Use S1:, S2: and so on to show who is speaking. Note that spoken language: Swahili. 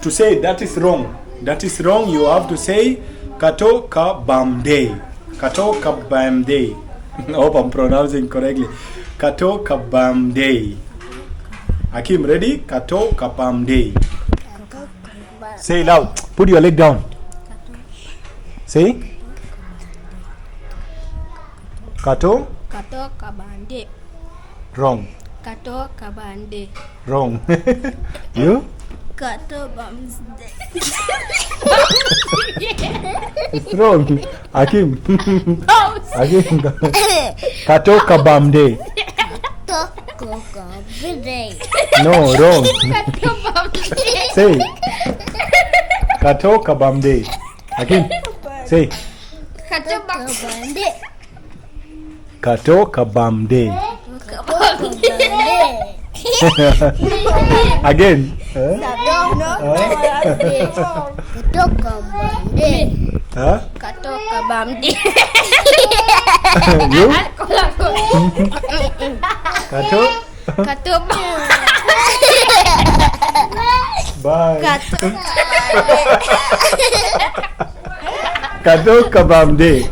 S1: To say that is wrong. That is wrong. You have to say kato kabamde. Kato kabamde. I hope I'm pronouncing correctly. Kato kabamde. Hakim, ready? Kato kabamde. Say loud. Put your leg down. Say. Kato.
S2: Kato kabande.
S1: Wrong.
S2: Kato kabande.
S1: Wrong. You?
S2: Kato bamsde.
S1: It's wrong. Hakim. Hakim. Kato kabamde.
S2: Kato kabande.
S1: No, wrong.
S2: Kato bamde.
S1: Say. Kato kabamde. Hakim. Say.
S2: Kato bamde.
S1: Kato kabamde. Again.
S2: Kato kabamde.
S1: Huh?
S2: Kato kabamde.
S1: You? Kato?
S2: Kato
S1: Bye.
S2: Kato
S1: Kato kabamde.